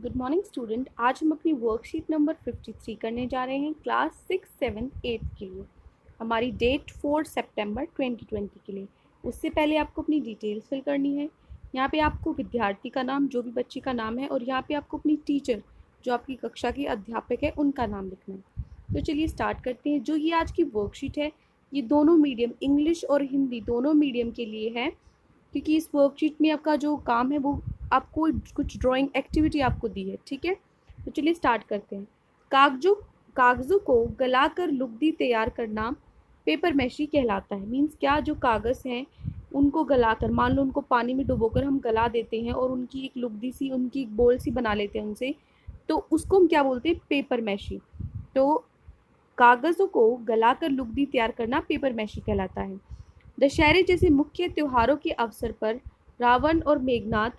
Good morning student. आज हम अपनी वर्कशीट नंबर 53 करने जा रहे हैं क्लास 6, 7, 8 के लिए। हमारी डेट 4 सितंबर 2020 के लिए। उससे पहले आपको अपनी डिटेल्स फिल करनी है। यहाँ पे आपको विद्यार्थी का नाम, जो भी बच्चे का नाम है, और यहाँ पे आपको अपनी टीचर, जो आपकी कक्षा की अध्यापक है, उनका नाम लिखना है। तो चलिए स्टार्ट करते हैं। जो ये आज की वर्कशीट है, ये दोनों मीडियम, इंग्लिश और हिंदी दोनों मीडियम के लिए है, क्योंकि इस वर्कशीट में आपका जो काम है वो आपको कुछ ड्राइंग एक्टिविटी आपको दी है। ठीक है, तो चलिए स्टार्ट करते हैं। कागज़ों को गलाकर लुगदी तैयार करना पेपर मैशी कहलाता है। मीन्स क्या, जो कागज़ हैं उनको गलाकर, मान लो उनको पानी में डुबोकर हम गला देते हैं और उनकी एक लुगदी सी, उनकी एक बोल सी बना लेते हैं उनसे, तो उसको हम क्या बोलते हैं? Paper meshy. तो कागज़ों को गलाकर लुगदी तैयार करना पेपर मैशी कहलाता है। दशहरे जैसे मुख्य त्योहारों के अवसर पर रावण और मेघनाथ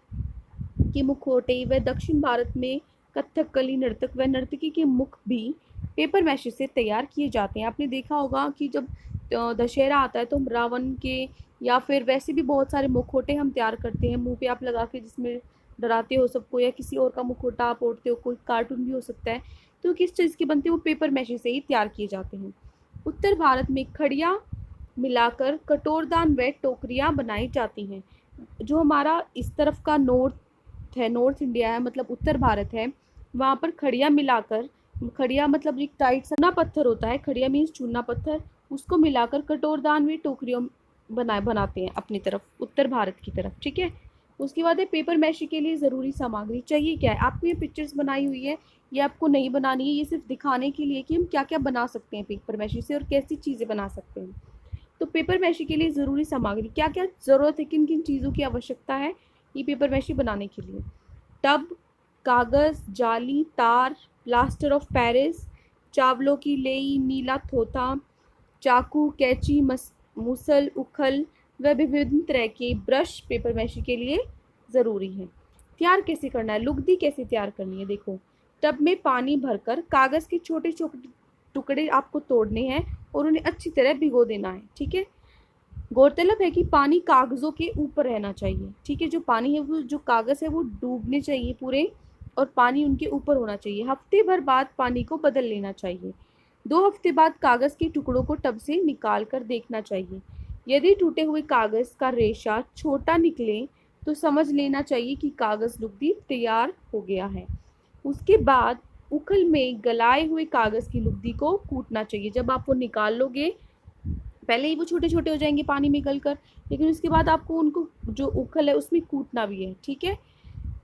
के मुखौटे व दक्षिण भारत में कथकली नर्तक व नर्तकी के मुख भी पेपर मैशे से तैयार किए जाते हैं। आपने देखा होगा कि जब दशहरा आता है तो हम रावण के या फिर वैसे भी बहुत सारे मुखौटे हम तैयार करते हैं, मुंह पे आप लगा के, जिसमें डराते हो सबको, या किसी और का मुखौटा आप ओढ़ते हो, कोई कार्टून भी हो सकता है। तो किस चीज़ के बनते हैं? वो पेपर मैशे से ही तैयार किए जाते हैं। उत्तर भारत में खड़िया मिलाकर कटोरदान व टोकरियाँ बनाई जाती हैं। जो हमारा इस तरफ का नॉर्थ इंडिया है, मतलब उत्तर भारत है, वहाँ पर खड़िया मिलाकर, खड़िया मतलब एक टाइट सा चूना पत्थर होता है, खड़िया मीन्स चूना पत्थर, उसको मिलाकर कटोरदान में टोकरियों बनाते हैं अपनी तरफ, उत्तर भारत की तरफ। ठीक है, उसके बाद है पेपर मैशी के लिए ज़रूरी सामग्री। चाहिए क्या है आपको? ये पिक्चर्स बनाई हुई है, ये आपको नहीं बनानी है, ये सिर्फ दिखाने के लिए कि हम क्या क्या बना सकते हैं पेपर मैशी से और कैसी चीज़ें बना सकते हैं। तो पेपर मैशी के लिए ज़रूरी सामग्री, क्या क्या ज़रूरत है, किन किन चीज़ों की आवश्यकता है ये पेपर मैशी बनाने के लिए? टब, कागज़, जाली, तार, प्लास्टर ऑफ पेरिस, चावलों की लेई, नीला थोथा, चाकू, कैंची, मुसल, उखल व विभिन्न तरह के ब्रश पेपर मैशी के लिए ज़रूरी है। तैयार कैसे करना है? लुगदी कैसे तैयार करनी है? देखो, टब में पानी भरकर कागज़ के छोटे छोटे टुकड़े आपको तोड़ने हैं और उन्हें अच्छी तरह भिगो देना है। ठीक है, गौरतलब है कि पानी कागज़ों के ऊपर रहना चाहिए। ठीक है, जो पानी है, वो जो कागज़ है वो डूबने चाहिए पूरे, और पानी उनके ऊपर होना चाहिए। हफ्ते भर बाद पानी को बदल लेना चाहिए। 2 हफ्ते बाद कागज़ के टुकड़ों को टब से निकाल कर देखना चाहिए। यदि टूटे हुए कागज़ का रेशा छोटा निकले तो समझ लेना चाहिए कि कागज़ लुगदी तैयार हो गया है। उसके बाद उखल में गलाए हुए कागज़ की लुगदी को कूटना चाहिए। जब आप वो निकाल लोगे, पहले ही वो छोटे छोटे हो जाएंगे पानी में गल कर, लेकिन उसके बाद आपको उनको, जो उखल है उसमें कूटना भी है। ठीक है,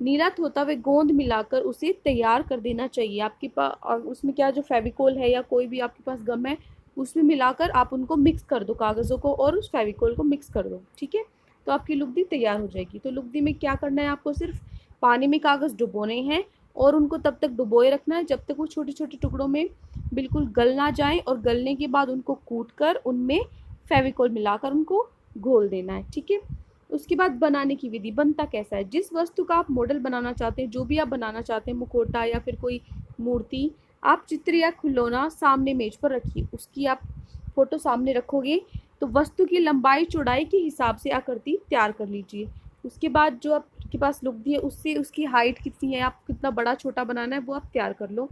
नीला होता हुए गोंद मिलाकर उसे तैयार कर देना चाहिए। आपके पास, और उसमें क्या, जो फेविकोल है या कोई भी आपके पास गम है, उसमें मिलाकर आप उनको मिक्स कर दो, कागज़ों को और उस फेविकोल को मिक्स कर दो। ठीक है, तो आपकी लुगदी तैयार हो जाएगी। तो लुगदी में क्या करना है आपको? सिर्फ पानी में कागज़ डुबोने हैं और उनको तब तक डुबोए रखना है जब तक वो छोटे छोटे टुकड़ों में बिल्कुल गल ना जाए, और गलने के बाद उनको कूट कर उनमें फेविकोल मिलाकर उनको घोल देना है। ठीक है, उसके बाद बनाने की विधि। बनता कैसा है? जिस वस्तु का आप मॉडल बनाना चाहते हैं, जो भी आप बनाना चाहते हैं, मुखौटा या फिर कोई मूर्ति, आप चित्र या खिलौना सामने मेज पर रखिए। उसकी आप फोटो सामने रखोगे तो वस्तु की लंबाई चौड़ाई के हिसाब से आकृति तैयार कर लीजिए। उसके बाद जो आपके पास लुगदी है, उससे उसकी हाइट कितनी है, आप कितना बड़ा छोटा बनाना है, वो आप तैयार कर लो।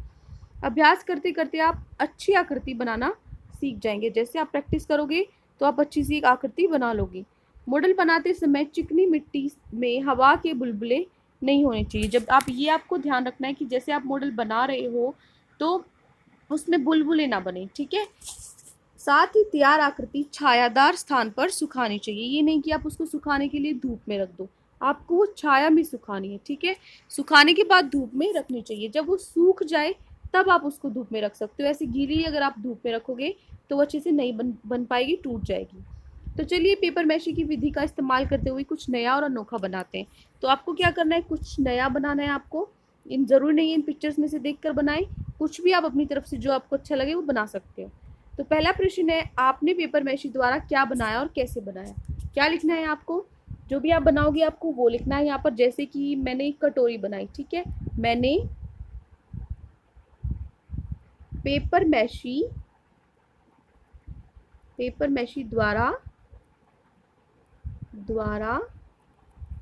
अभ्यास करते करते आप अच्छी आकृति बनाना सीख जाएंगे। जैसे आप प्रैक्टिस करोगे तो आप अच्छी सी एक आकृति बना लोगे। मॉडल बनाते समय चिकनी मिट्टी में हवा के बुलबुले नहीं होने चाहिए। जब आप, ये आपको ध्यान रखना है कि जैसे आप मॉडल बना रहे हो तो उसमें बुलबुले ना बने। ठीक है, साथ ही तैयार आकृति छायादार स्थान पर सुखानी चाहिए। ये नहीं कि आप उसको सुखाने के लिए धूप में रख दो, आपको वो छाया में सुखानी है। ठीक है, सुखाने के बाद धूप में रखनी चाहिए। जब वो सूख जाए तब आप उसको धूप में रख सकते हो। ऐसी गीली अगर आप धूप में रखोगे तो वो अच्छे से नहीं बन पाएगी, टूट जाएगी। तो चलिए पेपर मैशी की विधि का इस्तेमाल करते हुए कुछ नया और अनोखा बनाते हैं। तो आपको क्या करना है? कुछ नया बनाना है आपको। इन ज़रूरी नहीं है इन पिक्चर्स में से देखकर बनाएं, कुछ भी आप अपनी तरफ से जो आपको अच्छा लगे वो बना सकते हो। तो पहला प्रश्न है, आपने पेपर मैशी द्वारा क्या बनाया और कैसे बनाया? क्या लिखना है आपको? जो भी आप बनाओगे आपको वो लिखना है यहाँ पर। जैसे कि मैंने एक कटोरी बनाई। ठीक है, मैंने पेपर मैशी द्वारा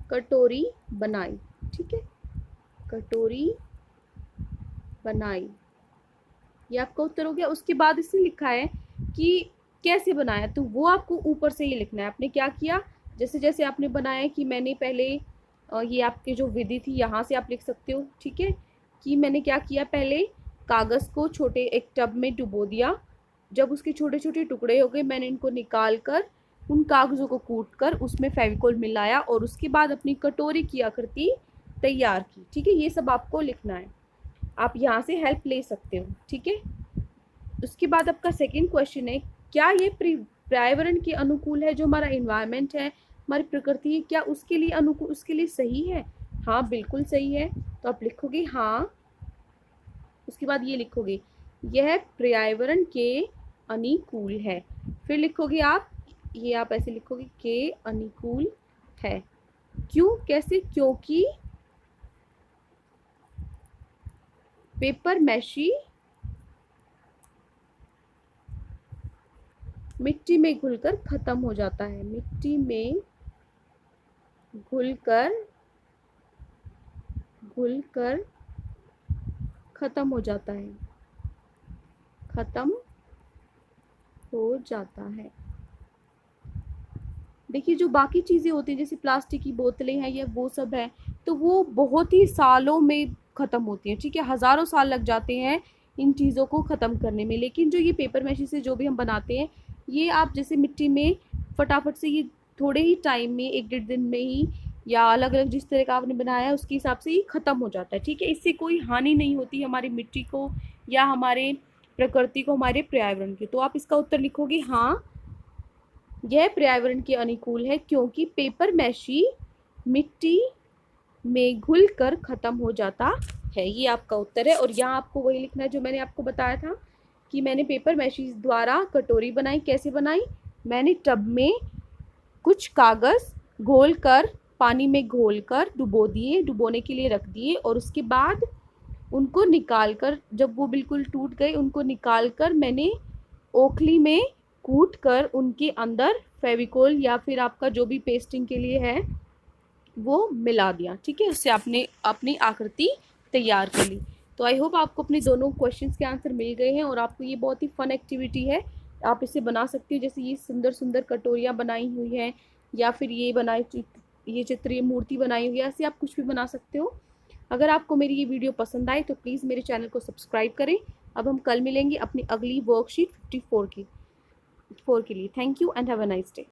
कटोरी बनाई। ठीक है, कटोरी बनाई, ये आपका उत्तर हो गया। उसके बाद इसने लिखा है कि कैसे बनाया, तो वो आपको ऊपर से ही लिखना है। आपने क्या किया, जैसे जैसे आपने बनाया कि मैंने पहले ये आपकी जो विधि थी यहाँ से आप लिख सकते हो, ठीक है, कि मैंने क्या किया, पहले कागज़ को छोटे एक टब में डुबो दिया, जब उसके छोटे छोटे टुकड़े हो गए मैंने इनको निकाल कर उन कागज़ों को कूट कर उसमें फेविकोल मिलाया और उसके बाद अपनी कटोरी की आकृति तैयार की। ठीक है, ये सब आपको लिखना है, आप यहाँ से हेल्प ले सकते हो। ठीक है, उसके बाद आपका सेकंड क्वेश्चन है, क्या ये पर्यावरण के अनुकूल है, जो हमारा इन्वायरमेंट है, हमारी प्रकृति है, क्या उसके लिए अनुकूल, उसके लिए सही है? हाँ बिल्कुल सही है, तो आप लिखोगे हाँ। उसके बाद ये लिखोगे यह पर्यावरण के अनुकूल है, फिर लिखोगे आप, ये आप ऐसे लिखोगे के अनुकूल है। क्यों, कैसे? क्योंकि पेपर मैशी मिट्टी में घुलकर खत्म हो जाता है, मिट्टी में घुलकर खत्म हो जाता है, खत्म हो जाता है। देखिए जो बाकी चीज़ें होती हैं जैसे प्लास्टिक की बोतलें हैं या वो सब है, तो वो बहुत ही सालों में ख़त्म होती हैं। ठीक है, हज़ारों साल लग जाते हैं इन चीज़ों को ख़त्म करने में, लेकिन जो ये पेपर मैशी से जो भी हम बनाते हैं, ये आप जैसे मिट्टी में फटाफट से, ये थोड़े ही टाइम में, 1-1.5 दिन में ही, या अलग अलग जिस तरह का आपने बनाया है उसके हिसाब से ये ख़त्म हो जाता है। ठीक है, इससे कोई हानि नहीं होती हमारी मिट्टी को या हमारे प्रकृति को, हमारे पर्यावरण की। तो आप इसका उत्तर लिखोगे हाँ, यह पर्यावरण के अनुकूल है क्योंकि पेपर मैशी मिट्टी में घुलकर खत्म हो जाता है। ये आपका उत्तर है। और यहाँ आपको वही लिखना है जो मैंने आपको बताया था कि मैंने पेपर मैशी द्वारा कटोरी बनाई। कैसे बनाई? मैंने टब में कुछ कागज़ घोल कर, पानी में घोल कर डुबो दिए, डुबोने के लिए रख दिए, और उसके बाद उनको निकाल कर, जब वो बिल्कुल टूट गए, उनको निकाल कर मैंने ओखली में कूट कर उनके अंदर फेविकोल या फिर आपका जो भी पेस्टिंग के लिए है वो मिला दिया। ठीक है, उससे आपने अपनी आकृति तैयार कर ली। तो आई होप आपको अपने दोनों क्वेश्चंस के आंसर मिल गए हैं और आपको ये बहुत ही फन एक्टिविटी है, आप इसे बना सकते हो। जैसे ये सुंदर सुंदर कटोरियाँ बनाई हुई हैं, या फिर ये चित्र, ये मूर्ति बनाई हुई है, ऐसे आप कुछ भी बना सकते हो। अगर आपको मेरी ये वीडियो पसंद आए तो प्लीज़ मेरे चैनल को सब्सक्राइब करें। अब हम कल मिलेंगे अपनी अगली वर्कशीट 54 के लिए। Thank you and have a nice day.